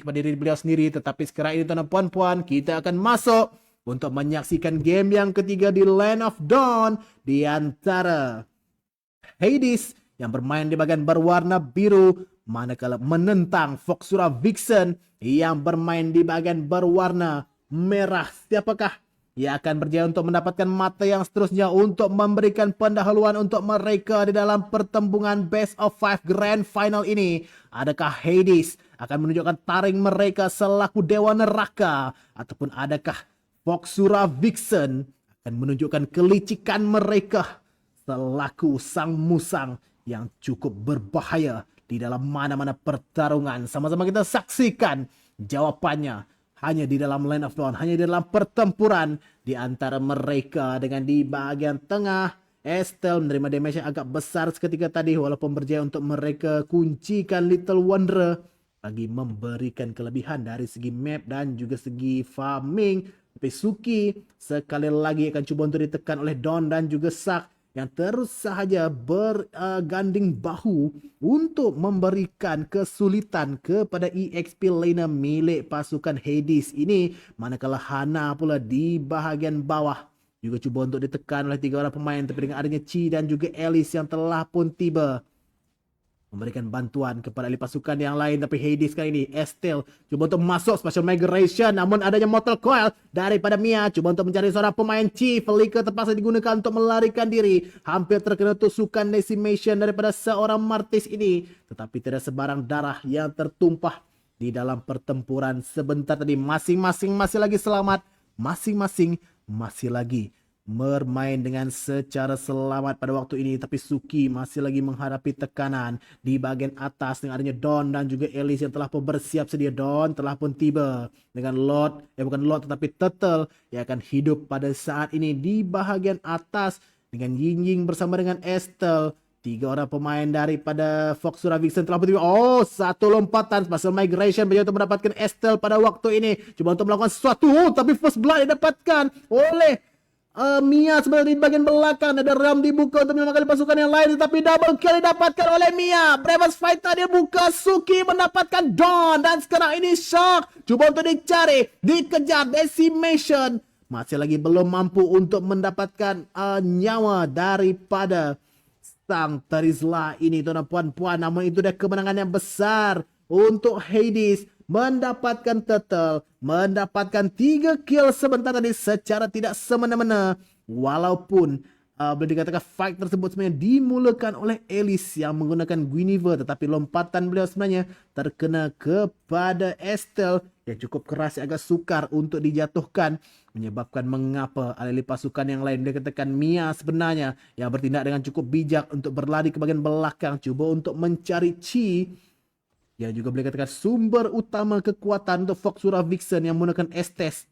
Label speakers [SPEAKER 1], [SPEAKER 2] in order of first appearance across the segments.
[SPEAKER 1] kepada diri beliau sendiri. Tetapi sekarang ini tuan dan puan-puan, kita akan masuk untuk menyaksikan game yang ketiga di Land of Dawn di antara Hades yang bermain di bagian berwarna biru, manakala menentang Foxura Vixen yang bermain di bagian berwarna merah. Siapakah ia akan berjaya untuk mendapatkan mata yang seterusnya untuk memberikan pendahuluan untuk mereka di dalam pertembungan Best of 5 Grand Final ini? Adakah Hades akan menunjukkan taring mereka selaku Dewa Neraka? Ataupun adakah Foxura Vixen akan menunjukkan kelicikan mereka selaku sang musang yang cukup berbahaya di dalam mana-mana pertarungan? Sama-sama kita saksikan jawapannya hanya di dalam Land of Dawn, hanya di dalam pertempuran di antara mereka. Dengan di bahagian tengah, Estelle menerima damage yang agak besar seketika tadi, walaupun berjaya untuk mereka kuncikan Little Wanderer bagi memberikan kelebihan dari segi map dan juga segi farming. Tapi Suki sekali lagi akan cuba untuk ditekan oleh Dawn dan juga Sak yang terus sahaja berganding bahu untuk memberikan kesulitan kepada EXP laner milik pasukan Hades ini. Manakala Hana pula di bahagian bawah juga cuba untuk ditekan oleh 3 orang pemain, tapi dengan adanya Chi dan juga Alice yang telah pun tiba memberikan bantuan kepada pasukan yang lain. Tapi Hades kali ini, Estelle cuba untuk masuk special migration, namun adanya mortal coil daripada Mia cuba untuk mencari seorang pemain Chi. Flicker terpaksa digunakan untuk melarikan diri, hampir terkena tusukan decimation daripada seorang Martis ini. Tetapi tidak sebarang darah yang tertumpah di dalam pertempuran sebentar tadi. Masing-masing masih lagi selamat, masing-masing masih lagi bermain dengan secara selamat pada waktu ini. Tapi Suki masih lagi menghadapi tekanan di bagian atas dengan adanya Dawn dan juga Alice yang telah pun bersiap sedia. Dawn telah pun tiba dengan bukan Lord tetapi Turtle yang akan hidup pada saat ini di bahagian atas dengan Ying bersama dengan Estelle. 3 orang pemain daripada Foxura Vixen telah bertiba. Oh, satu lompatan special migration berjaya untuk mendapatkan Estelle pada waktu ini. Cuba untuk melakukan sesuatu, tapi first blood didapatkan oleh Mia sebenarnya di bagian belakang. Ada ram dibuka untuk menyelamatkan pasukan yang lain, tetapi double kill didapatkan oleh Mia. Bravest Fighter dia buka, Suki mendapatkan Dawn dan sekarang ini Shock cuba untuk dicari, dikejar decimation. Masih lagi belum mampu untuk mendapatkan nyawa daripada sang Terizla ini, tuan dan puan-puan. Namun itu dah kemenangan yang besar untuk Hades, mendapatkan Turtle, mendapatkan 3 kill sebentar tadi secara tidak semena-mena. Walaupun boleh dikatakan fight tersebut sebenarnya dimulakan oleh Alice yang menggunakan Guinevere, tetapi lompatan beliau sebenarnya terkena kepada Estelle yang cukup keras, yang agak sukar untuk dijatuhkan, menyebabkan mengapa alih-alih pasukan yang lain dikatakan Mia sebenarnya yang bertindak dengan cukup bijak untuk berlari ke bagian belakang, cuba untuk mencari Chi yang juga boleh katakan sumber utama kekuatan untuk Foxura Vixen yang menggunakan Estes,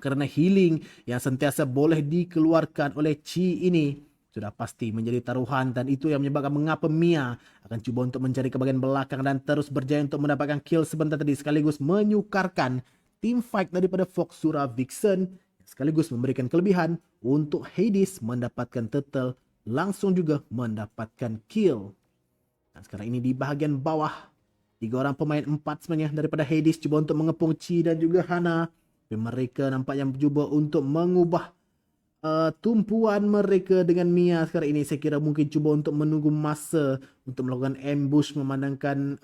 [SPEAKER 1] kerana healing yang sentiasa boleh dikeluarkan oleh Chi ini sudah pasti menjadi taruhan, dan itu yang menyebabkan mengapa Mia akan cuba untuk mencari ke bagian belakang dan terus berjaya untuk mendapatkan kill sebentar tadi, sekaligus menyukarkan team fight daripada Foxura Vixen, sekaligus memberikan kelebihan untuk Hades mendapatkan turtle, langsung juga mendapatkan kill. Dan sekarang ini di bahagian bawah, 3 orang pemain 4 sebenarnya daripada Hades cuba untuk mengepung Chi dan juga Hana. Tapi mereka nampaknya cuba untuk mengubah tumpuan mereka dengan Mia sekarang ini. Saya kira mungkin cuba untuk menunggu masa untuk melakukan ambush, memandangkan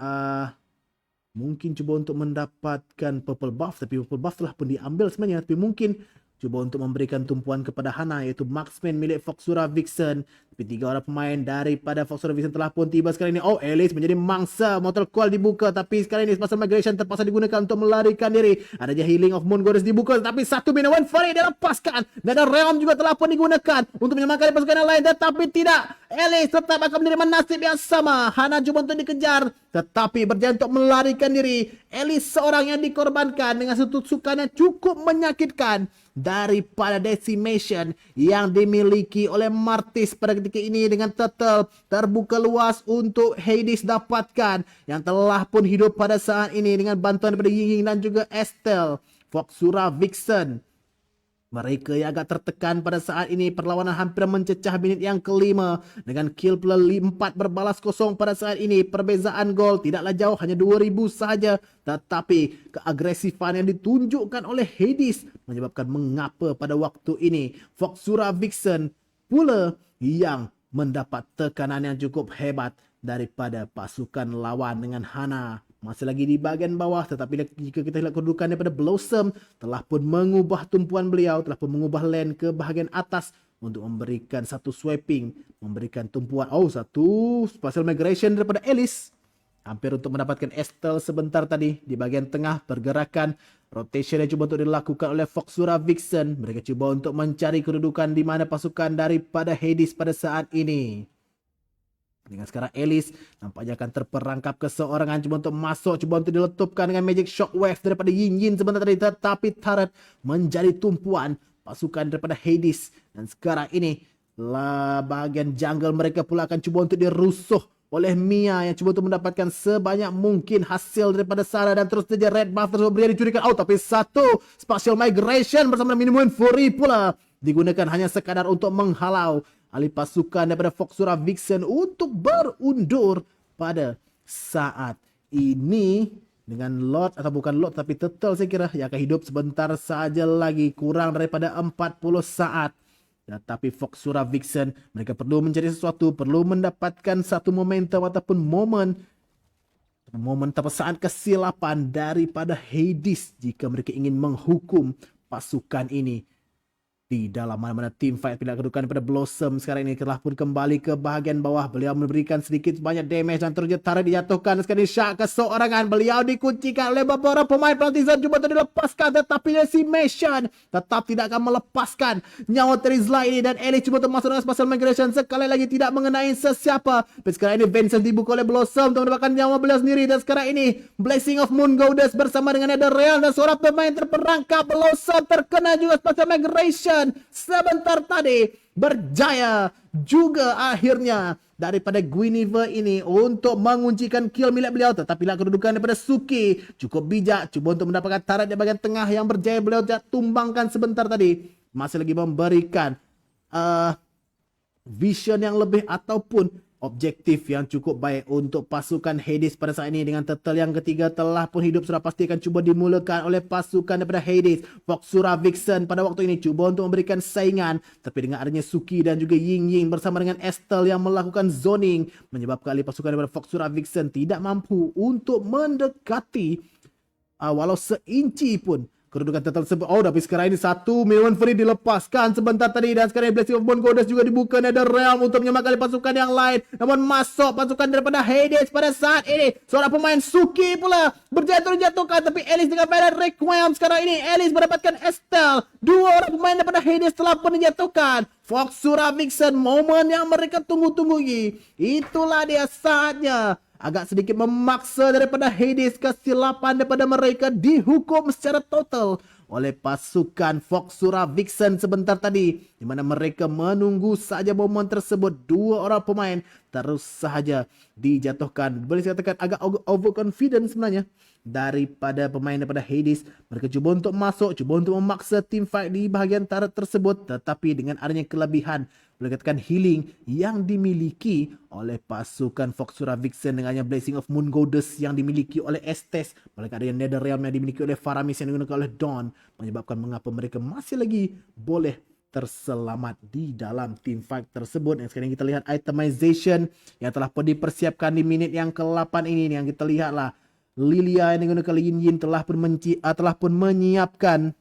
[SPEAKER 1] mungkin cuba untuk mendapatkan purple buff. Tapi purple buff telah pun diambil sebenarnya. Tapi mungkin cuba untuk memberikan tumpuan kepada Hana, iaitu marksman milik Foxura Vixen. Tapi 3 orang pemain daripada Foxura Vixen telah pun tiba sekarang ini. Oh, Alice menjadi mangsa. Mortal Coil dibuka, tapi sekarang ini special migration terpaksa digunakan untuk melarikan diri. Adanya healing of Moon Goddess dibuka, tapi satu minuman Fury dilepaskan. Dan ada realm juga telah pun digunakan untuk menyelamatkan pasukan yang lain, tetapi tidak. Alice tetap akan menerima nasib yang sama. Hana cuba untuk dikejar, tetapi berjaya untuk melarikan diri. Alice seorang yang dikorbankan dengan satu tusukan yang cukup menyakitkan daripada decimation yang dimiliki oleh Martis pada ketika ini, dengan turtle terbuka luas untuk Hades dapatkan, yang telah pun hidup pada saat ini dengan bantuan daripada Ying dan juga Estelle. Foxura Vixen Mereka yang agak tertekan pada saat ini, perlawanan hampir mencecah minit yang kelima dengan kill pula 4 berbalas kosong pada saat ini. Perbezaan gol tidaklah jauh, hanya 2,000 sahaja. Tetapi keagresifan yang ditunjukkan oleh Hades menyebabkan mengapa pada waktu ini Foxura Vixen pula yang mendapat tekanan yang cukup hebat daripada pasukan lawan dengan Hana masih lagi di bahagian bawah. Tetapi jika kita lihat kedudukan daripada Blossom telah pun mengubah tumpuan beliau, telah pun mengubah lane ke bahagian atas untuk memberikan satu sweeping, memberikan tumpuan satu special migration daripada Alice, hampir untuk mendapatkan Estelle sebentar tadi. Di bahagian tengah pergerakan rotation yang cuba untuk dilakukan oleh Foxura Vixen. Mereka cuba untuk mencari kedudukan di mana pasukan daripada Hades pada saat ini. Dengan sekarang Alice nampaknya akan terperangkap keseorangan, cuba untuk masuk, cuba untuk diletupkan dengan Magic Shockwave daripada Yin Yin sebentar tadi. Tetapi turret menjadi tumpuan pasukan daripada Hades. Dan sekarang ini bahagian jungle mereka pula akan cuba untuk dirusuh oleh Mia yang cuba untuk mendapatkan sebanyak mungkin hasil daripada sana. Dan terus saja red buff tersebut beri dicurikan. Tapi satu special migration bersama minimum Fury pula digunakan hanya sekadar untuk menghalau alih pasukan daripada Foxura Vixen untuk berundur pada saat ini. Dengan Lord atau bukan Lord tapi Turtle saya kira yang akan hidup sebentar saja lagi, kurang daripada 40 saat. Tetapi Foxura Vixen mereka perlu mencari sesuatu, perlu mendapatkan satu momentum ataupun momen atau saat kesilapan daripada Hades jika mereka ingin menghukum pasukan ini di dalam mana-mana team fight. Pindah kedudukan daripada Blossom sekarang ini telah pun kembali ke bahagian bawah. Beliau memberikan sedikit banyak damage dan terus turret dijatuhkan. Sekarang ini Shark keseorangan. Beliau dikuncikan oleh beberapa pemain Partizan. Cuba untuk dilepaskan tetapi Decimation tetap tidak akan melepaskan nyawa Terizla ini. Dan Ellie cuba untuk masuk dengan special migration. Sekali lagi tidak mengenai sesiapa. Tapi sekarang ini Vincent dibuka oleh Blossom untuk mendapatkan nyawa beliau sendiri. Dan sekarang ini Blessing of Moon Goddess bersama dengan Netherrealm dan seorang pemain terperangkap. Blossom terkena juga special migration sebentar tadi, berjaya juga akhirnya daripada Guinevere ini untuk menguncikan kill milik beliau. Tetapi lah kedudukan daripada Suki cukup bijak, cuba untuk mendapatkan turret di bahagian tengah yang berjaya beliau tumbangkan sebentar tadi. Masih lagi memberikan vision yang lebih ataupun objektif yang cukup baik untuk pasukan Hades pada saat ini. Dengan Turtle yang ketiga telah pun hidup sudah pasti akan cuba dimulakan oleh pasukan daripada Hades. Foxura Vixen pada waktu ini cuba untuk memberikan saingan, tapi dengan adanya Suki dan juga Ying Ying bersama dengan Estelle yang melakukan zoning menyebabkan pasukan daripada Foxura Vixen tidak mampu untuk mendekati walau seinci pun kedudukan tersebut. Tapi sekarang ini satu Minion Fury dilepaskan sebentar tadi. Dan sekarang Blessing of Moon Goddess juga dibuka Netherrealm untuk menyelamatkan pasukan yang lain. Namun masuk pasukan daripada Hades pada saat ini. Seorang pemain Suki pula berjaya terjatuhkan. Tapi Alice dengan Fire Requiem sekarang ini. Alice mendapatkan Estelle. Dua orang pemain daripada Hades telah pun dijatuhkan. Foxura Vixen, momen yang mereka tunggu-tunggu. Itulah dia saatnya. Agak sedikit memaksa daripada Hades, kesilapan daripada mereka dihukum secara total oleh pasukan Foxura Vixen sebentar tadi, di mana mereka menunggu saja momen tersebut. Dua orang pemain terus sahaja dijatuhkan. Boleh dikatakan agak overconfident sebenarnya daripada pemain daripada Hades. Mereka cuba untuk masuk, cuba untuk memaksa team fight di bahagian turret tersebut, tetapi dengan adanya kelebihan, boleh katakan healing yang dimiliki oleh pasukan Foxura Vixen dengannya Blessing of Moon Goddess yang dimiliki oleh Estes, boleh katakan Netherrealm yang dimiliki oleh Faramis yang digunakan oleh Dawn, menyebabkan mengapa mereka masih lagi boleh terselamat di dalam team fight tersebut. Yang sekarang kita lihat itemization yang telah pun dipersiapkan di minit yang ke-8 ini. Yang kita lihatlah Lilia yang digunakan Yin Yin telah pun menyiapkan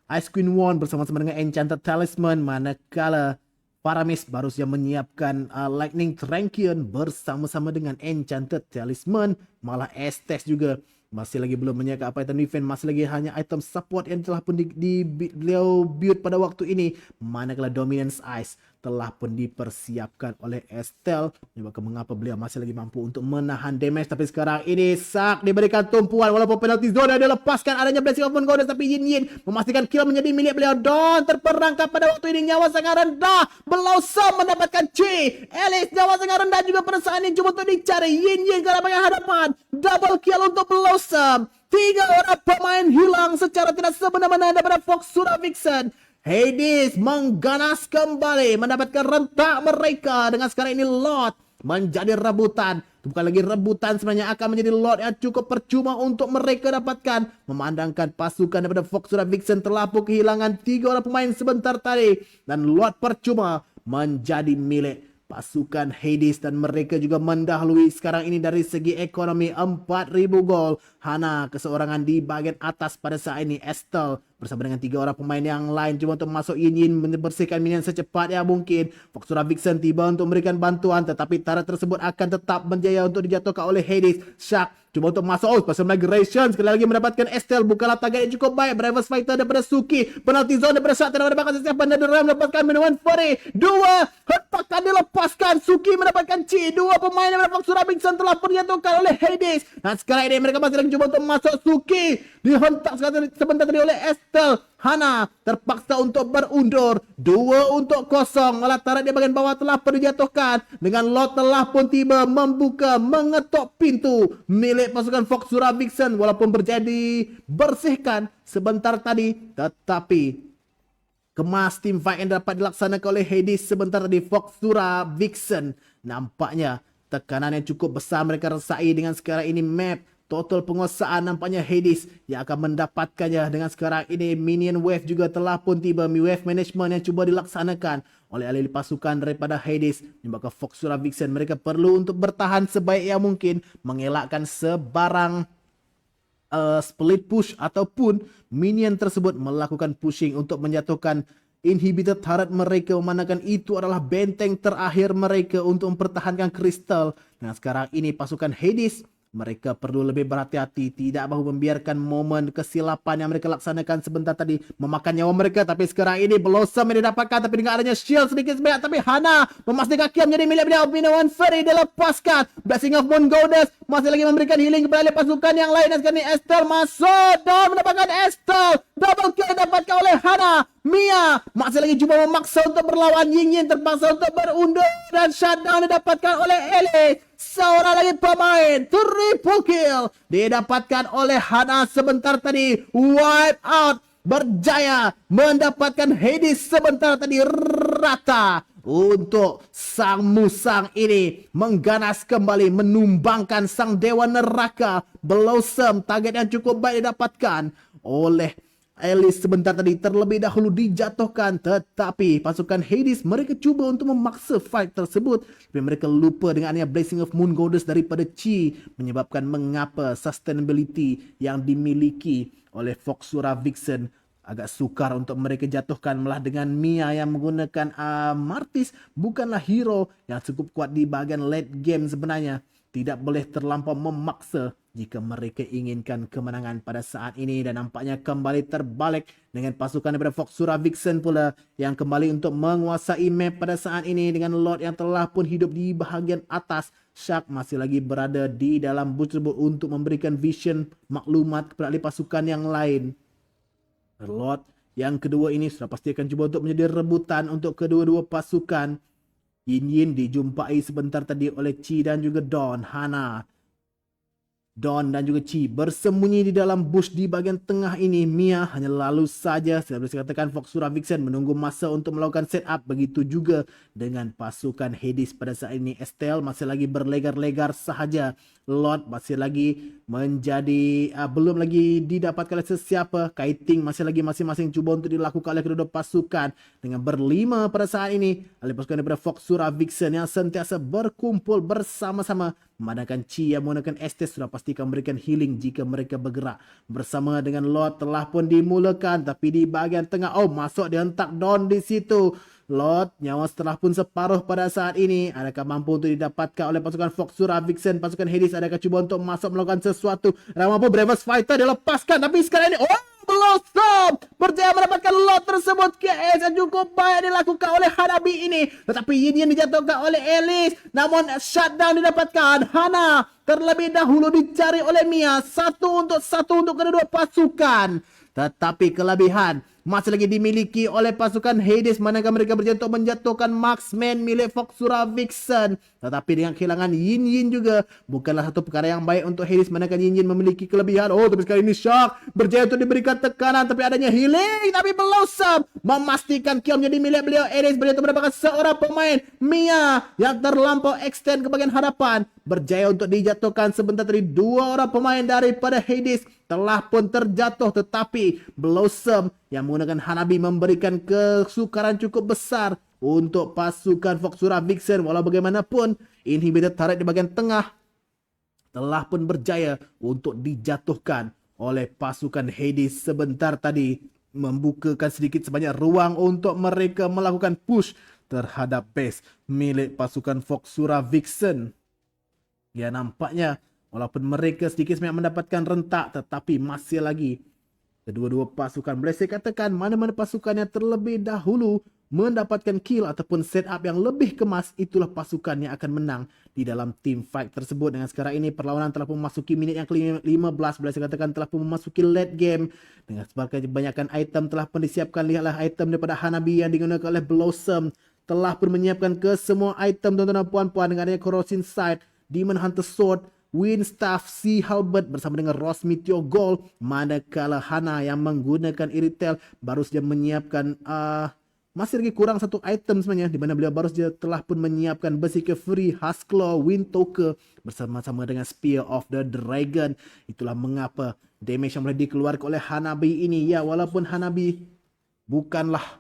[SPEAKER 1] Ice Queen Wand bersama-sama dengan Enchanted Talisman, manakala Paramis baru saja menyiapkan Lightning Trankion bersama-sama dengan Enchanted Talisman. Malah Estes juga masih lagi belum menyiapkan apa item defense, masih lagi hanya item support yang telah pun beliau build pada waktu ini. Manakala Dominance Ice telah pun dipersiapkan oleh Estelle, menyebabkan mengapa beliau masih lagi mampu untuk menahan damage. Tapi sekarang ini Sak diberikan tumpuan walaupun penalty zone dia lepaskan adanya Blessing of Moon Goddess, tapi Yin Yin memastikan kill menjadi milik beliau. Dawn terperangkap pada waktu ini, nyawa sangat rendah. Blossom mendapatkan C. Alice nyawa sangat rendah juga pada saat ini, cuba untuk dicari. Yin Yin ke arah bagian hadapan, double kill untuk Blossom. 3 orang pemain hilang secara tidak semena-mena daripada Fox Surah Vixen. Hades mengganas kembali mendapatkan rentak mereka. Dengan sekarang ini Lord menjadi rebutan. Itu bukan lagi rebutan, sebenarnya akan menjadi Lord yang cukup percuma untuk mereka dapatkan. Memandangkan pasukan daripada Fox Surah Vixen telah pun kehilangan 3 orang pemain sebentar tadi. Dan Lord percuma menjadi milik pasukan Hades, dan mereka juga mendahului sekarang ini dari segi ekonomi 4,000 gol. Hana keseorangan di bahagian atas pada saat ini. Estelle bersama dengan 3 orang pemain yang lain cuba untuk masuk Yin membersihkan minion secepat yang mungkin. Fox Surah Vixen tiba untuk memberikan bantuan, tetapi turret tersebut akan tetap menjaya untuk dijatuhkan oleh Hades. Shark cuba untuk masuk. Oh, pasal migration sekali lagi mendapatkan Estelle. Bukanlah target yang cukup baik. Bravest Fighter daripada Suki. Penalty zone daripada Shark dan mendapatkan sesiapan dan Ram mendapatkan minuman Fury. 2 hentakan dilepaskan. Suki mendapatkan Chi. 2 pemain daripada Fox Surah Vixen telah dijatuhkan oleh Hades. Dan sekarang ini mereka masih lagi cuba untuk masuk. Suki dihentak sebentar tadi oleh Estelle. Hana terpaksa untuk berundur. 2-0. Malah turret di bagian bawah telah dijatuhkan. Dengan Lord telah pun tiba membuka, mengetuk pintu milik pasukan Fox Surah Vixen. Walaupun berjadi bersihkan sebentar tadi, tetapi kemas team fight yang dapat dilaksanakan oleh Hades sebentar tadi. Fox Surah Vixen nampaknya tekanan yang cukup besar mereka rasai. Dengan sekarang ini map total penguasaan nampaknya Hades yang akan mendapatkannya. Dengan sekarang ini minion wave juga telah pun tiba. Wave management yang cuba dilaksanakan oleh ahli pasukan daripada Hades menyebabkan Fox Surah Vixen mereka perlu untuk bertahan sebaik yang mungkin, mengelakkan sebarang split push ataupun minion tersebut melakukan pushing untuk menjatuhkan inhibited turret mereka, memandangkan itu adalah benteng terakhir mereka untuk mempertahankan kristal. Nah, sekarang ini pasukan Hades mereka perlu lebih berhati-hati, tidak mahu membiarkan momen kesilapan yang mereka laksanakan sebentar tadi memakan nyawa mereka. Tapi sekarang ini Blossom yang didapatkan, tapi dengan adanya shield sedikit sebanyak, tapi Hana memastikan kaki menjadi milik beliau. Minuman Fury dilepaskan. Blessing of Moon Goddess masih lagi memberikan healing kepada pasukan yang lain. Dan sekarang ini Estelle masuk dan mendapatkan Estelle. Double kill didapatkan oleh Hana. Mia masih lagi cuba memaksa untuk berlawan. Yin terpaksa untuk berundur dan shutdown didapatkan oleh Ellie. Seorang lagi pemain triple kill didapatkan oleh Hana sebentar tadi. Wipe out berjaya mendapatkan Hades sebentar tadi. Rata untuk sang musang ini mengganas kembali, menumbangkan sang dewa neraka Blossom. Target yang cukup baik didapatkan oleh Alice sebentar tadi terlebih dahulu dijatuhkan, tetapi pasukan Hades mereka cuba untuk memaksa fight tersebut, tapi mereka lupa dengan adanya Blessing of Moon Goddess daripada Chi, menyebabkan mengapa sustainability yang dimiliki oleh Fox Surah Vixen agak sukar untuk mereka jatuhkan. Malah dengan Mia yang menggunakan Martis bukanlah hero yang cukup kuat di bahagian late game sebenarnya. Tidak boleh terlampau memaksa jika mereka inginkan kemenangan pada saat ini. Dan nampaknya kembali terbalik dengan pasukan daripada Fox Surah Vixen pula yang kembali untuk menguasai map pada saat ini. Dengan Lord yang telah pun hidup di bahagian atas. Shark masih lagi berada di dalam booth tersebut untuk memberikan vision maklumat kepada ahli pasukan yang lain. Lord yang kedua ini sudah pasti akan cuba untuk menjadi rebutan untuk kedua-dua pasukan. Yin dijumpai sebentar tadi oleh Chi dan juga Dawn. Hana, Dawn dan juga Chi bersembunyi di dalam bush di bahagian tengah ini. Mia hanya lalu saja. Saya boleh katakan Fox Surah Vixen menunggu masa untuk melakukan setup. Begitu juga dengan pasukan Hades pada saat ini. Estelle masih lagi berlegar-legar sahaja. Lord masih lagi menjadi belum lagi didapatkan oleh sesiapa. Kiting masih lagi masing-masing cuba untuk dilakukan oleh kedua pasukan. Dengan berlima pada saat ini, ahli pasukan daripada Fox Surah Vixen yang sentiasa berkumpul bersama-sama. Memandangkan Chi yang menggunakan Estes sudah pastikan memberikan healing jika mereka bergerak. Bersama dengan Lord telah pun dimulakan, tapi di bahagian tengah masuk dihentak Dawn di situ. Lord nyawa setelah pun separuh pada saat ini. Adakah mampu untuk didapatkan oleh pasukan Fox Surah Vixen? Pasukan Hades adakah cuba untuk masuk melakukan sesuatu? Adakah mampu Bravest Fighter dilepaskan? Tapi sekarang ini Blossom berjaya mendapatkan Lord tersebut. KS yang cukup baik dilakukan oleh Hanabi ini. Tetapi Yin dijatuhkan oleh Alice. Namun shutdown didapatkan. Hana terlebih dahulu dicari oleh Mia. Satu untuk kedua pasukan. Tetapi kelebihan masih lagi dimiliki oleh pasukan Hades, manakah mereka berjaya untuk menjatuhkan marksman milik Foxura Vixen. Tetapi dengan kehilangan Yin Yin juga bukanlah satu perkara yang baik untuk Hades, manakah Yin Yin memiliki kelebihan. Oh, tapi sekali ini Shark berjaya untuk diberikan tekanan, tapi adanya healing, tapi Blossom memastikan kill menjadi milik beliau. Hades berjaya untuk mendapatkan seorang pemain Mia yang terlampau extend ke bagian hadapan, berjaya untuk dijatuhkan. Sebentar tadi dua orang pemain daripada Hades telah pun terjatuh, tetapi Blossom yang menggunakan Hanabi memberikan kesukaran cukup besar untuk pasukan Foxura Vixen. Walau bagaimanapun, inhibitor turret di bagian tengah telah pun berjaya untuk dijatuhkan oleh pasukan Hades sebentar tadi, membukakan sedikit sebanyak ruang untuk mereka melakukan push terhadap base milik pasukan Foxura Vixen. Ya, nampaknya walaupun mereka sedikit sebanyak mendapatkan rentak, tetapi masih lagi kedua-dua pasukan boleh saya katakan mana-mana pasukan yang terlebih dahulu mendapatkan kill ataupun setup yang lebih kemas, itulah pasukan yang akan menang di dalam team fight tersebut. Dengan sekarang ini perlawanan telah pun memasuki minit yang ke-15, boleh saya katakan telah pun memasuki late game. Dengan sebab kebanyakan item telah pun disiapkan. Lihatlah item daripada Hanabi yang digunakan oleh Blossom telah pun menyiapkan ke semua item tuan-tuan dan puan-puan, dengan adanya Corrosion Sight, Demon Hunter Sword, Wind Staff, Sea Halberd bersama dengan Ross Meteor Gold, manakala Hana yang menggunakan Iritel baru saja menyiapkan masih lagi kurang satu item sebenarnya, di mana beliau baru saja telah pun menyiapkan Berserker Fury, Husklaw, Wind Toker bersama-sama dengan Spear of the Dragon. Itulah mengapa damage yang boleh dikeluarkan oleh Hanabi ini. Ya, walaupun Hanabi bukanlah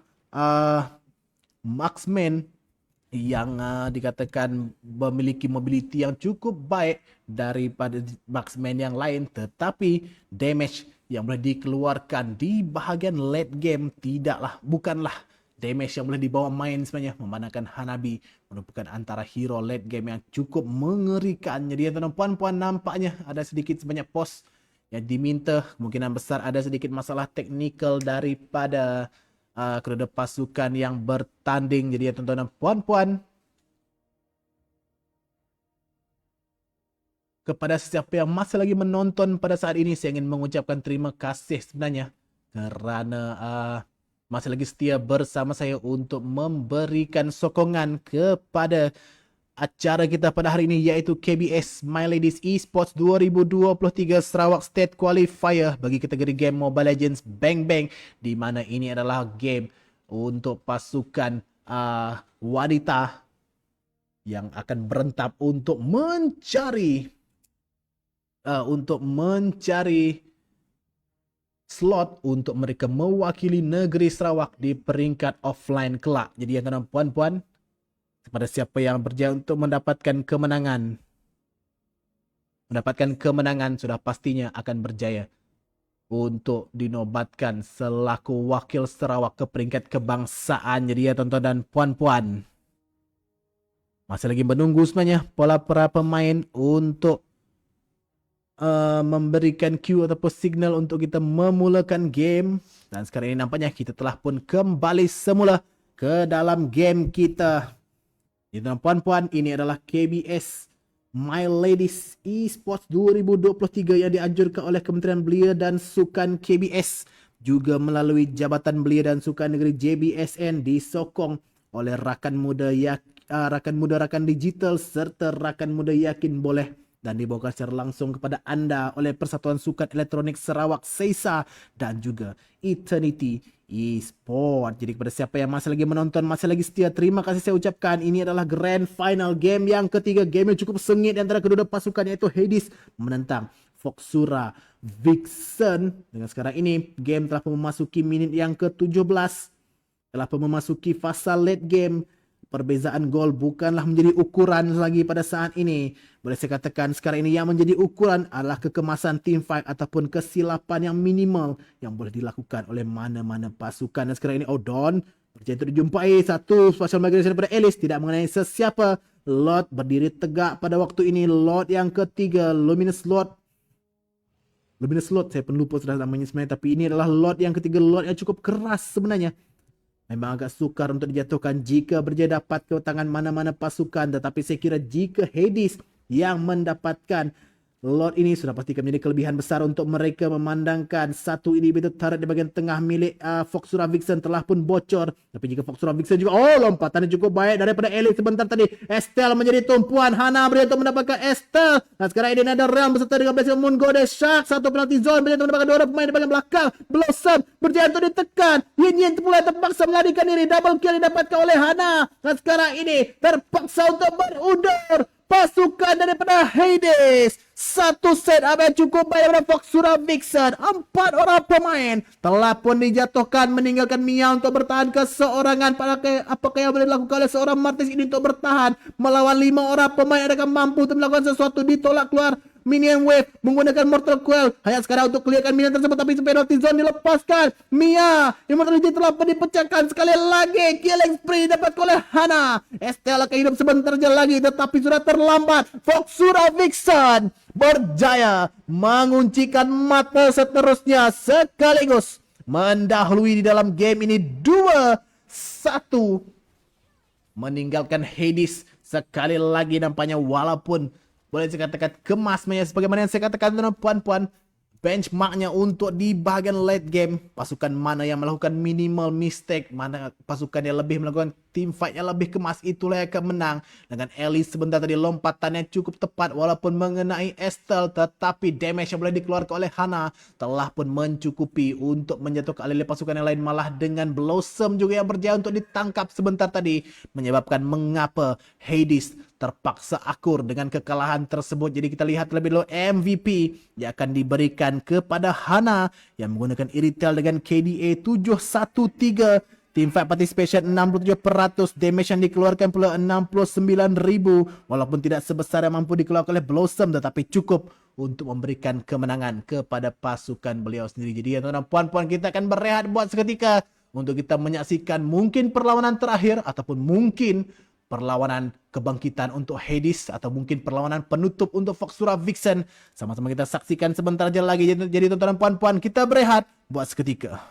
[SPEAKER 1] marksman yang dikatakan memiliki mobility yang cukup baik daripada marksman yang lain, tetapi damage yang boleh dikeluarkan di bahagian late game bukanlah damage yang boleh dibawa main sebenarnya, memandangkan Hanabi merupakan antara hero late game yang cukup mengerikan. Jadi tuan-tuan puan-puan, nampaknya ada sedikit sebanyak pos yang diminta. Kemungkinan besar ada sedikit masalah teknikal daripada kedua pasukan yang bertanding. Jadi tuan-tuan dan puan-puan, kepada sesiapa yang masih lagi menonton pada saat ini, saya ingin mengucapkan terima kasih sebenarnya kerana masih lagi setia bersama saya untuk memberikan sokongan kepada acara kita pada hari ini, iaitu KBS My Ladies Esports 2023 Sarawak State Qualifier bagi kategori game Mobile Legends Bang Bang, di mana ini adalah game untuk pasukan wanita yang akan berentap untuk mencari slot untuk mereka mewakili negeri Sarawak di peringkat offline kelak. Jadi tuan-tuan puan-puan, kepada siapa yang berjaya untuk mendapatkan kemenangan sudah pastinya akan berjaya untuk dinobatkan selaku wakil Sarawak ke peringkat kebangsaan. Jadi ya tuan-tuan dan puan-puan, masih lagi menunggu sebenarnya pola para pemain untuk memberikan cue ataupun signal untuk kita memulakan game. Dan sekarang ini nampaknya kita telah pun kembali semula ke dalam game kita. Tuan-tuan puan-puan, ini adalah KBS My Ladies Esports 2023 yang dianjurkan oleh Kementerian Belia dan Sukan KBS, juga melalui Jabatan Belia dan Sukan Negeri JBSN, disokong oleh Rakan Muda Rakan Digital serta Rakan Muda Yakin Boleh, dan dibawakan secara langsung kepada anda oleh Persatuan Sukan Elektronik Sarawak SEISA dan juga Eternity Esports. Jadi kepada siapa yang masih lagi menonton, masih lagi setia, terima kasih saya ucapkan. Ini adalah grand final game yang ketiga. Game yang cukup sengit antara kedua pasukan, yaitu Hades menentang Foxura Vixen. Dengan sekarang ini game telah memasuki minit yang ke-17, telah memasuki fasa late game. Perbezaan gol bukanlah menjadi ukuran lagi pada saat ini. Boleh saya katakan sekarang ini yang menjadi ukuran adalah kekemasan team fight ataupun kesilapan yang minimal yang boleh dilakukan oleh mana-mana pasukan. Dan sekarang ini Odon berjaya untuk dijumpai satu special migration daripada Alice, tidak mengenai sesiapa. Lord berdiri tegak pada waktu ini. Lord yang ketiga, Luminous Lord, saya pun lupa sudah namanya sebenarnya, tapi ini adalah Lord yang ketiga. Lord yang cukup keras sebenarnya. Memang agak sukar untuk dijatuhkan jika berjaya dapat ke tangan mana-mana pasukan. Tetapi saya kira jika Hades yang mendapatkan Lot ini sudah pastikan menjadi kelebihan besar untuk mereka memandangkan satu inhibitor turret di bahagian tengah milik Foxura Vixen telah pun bocor. Tapi jika Foxura Vixen juga, lompatannya cukup baik daripada Ellie sebentar tadi. Estelle menjadi tumpuan. Hana berjaya untuk mendapatkan Estelle. Dan sekarang ini ada Realm beserta dengan Blessing Moon Goddess Shark. Satu penalti zone berjaya untuk mendapatkan 2 orang pemain di bahagian belakang. Blossom berjaya untuk ditekan. Yin mulai terpaksa melarikan diri. Double kill didapatkan oleh Hana. Dan sekarang ini terpaksa untuk berundur pasukan daripada Hades. Satu set apa yang cukup baik daripada Foxura Vixen. 4 orang pemain telah pun dijatuhkan, meninggalkan Mia untuk bertahan keseorangan. Apakah yang boleh dilakukan oleh seorang Martis ini untuk bertahan melawan 5 orang pemain yang akan mampu untuk melakukan sesuatu? Ditolak keluar Minion Wave menggunakan Mortal Coil. Hanya sekarang untuk clearkan minion tersebut, tapi penalty zone dilepaskan. Mia Immortality telah dipecahkan. Sekali lagi killing spree dapat oleh Hana. Estelle akan hidup sebentar saja lagi, tetapi sudah terlambat. Foxura Vixen berjaya menguncikan mata seterusnya sekaligus mendahului di dalam game ini 2-1, meninggalkan Hades sekali lagi nampaknya, walaupun boleh saya katakan kemas, sebagaimana yang saya katakan puan-puan, benchmarknya untuk di bahagian late game, pasukan mana yang melakukan minimal mistake, mana pasukan yang lebih melakukan team fight yang lebih kemas, itulah yang akan menang. Dengan Ellie sebentar tadi lompatannya cukup tepat walaupun mengenai Estelle, tetapi damage yang boleh dikeluarkan oleh Hana telah pun mencukupi untuk menjatuhkan alih pasukan yang lain. Malah dengan Blossom juga yang berjaya untuk ditangkap sebentar tadi, menyebabkan mengapa Hades terpaksa akur dengan kekalahan tersebut. Jadi kita lihat terlebih dahulu MVP yang akan diberikan kepada Hana yang menggunakan Iritel dengan KDA 713. Team fight participation 67%, damage yang dikeluarkan pula 69,000, walaupun tidak sebesar yang mampu dikeluarkan oleh Blossom, tetapi cukup untuk memberikan kemenangan kepada pasukan beliau sendiri. Jadi tuan-tuan puan-puan, kita akan berehat buat seketika untuk kita menyaksikan mungkin perlawanan terakhir ataupun mungkin perlawanan kebangkitan untuk Hades atau mungkin perlawanan penutup untuk Foxura Vixen. Sama-sama kita saksikan sebentar aja lagi. Jadi tuan-tuan puan-puan, kita berehat buat seketika.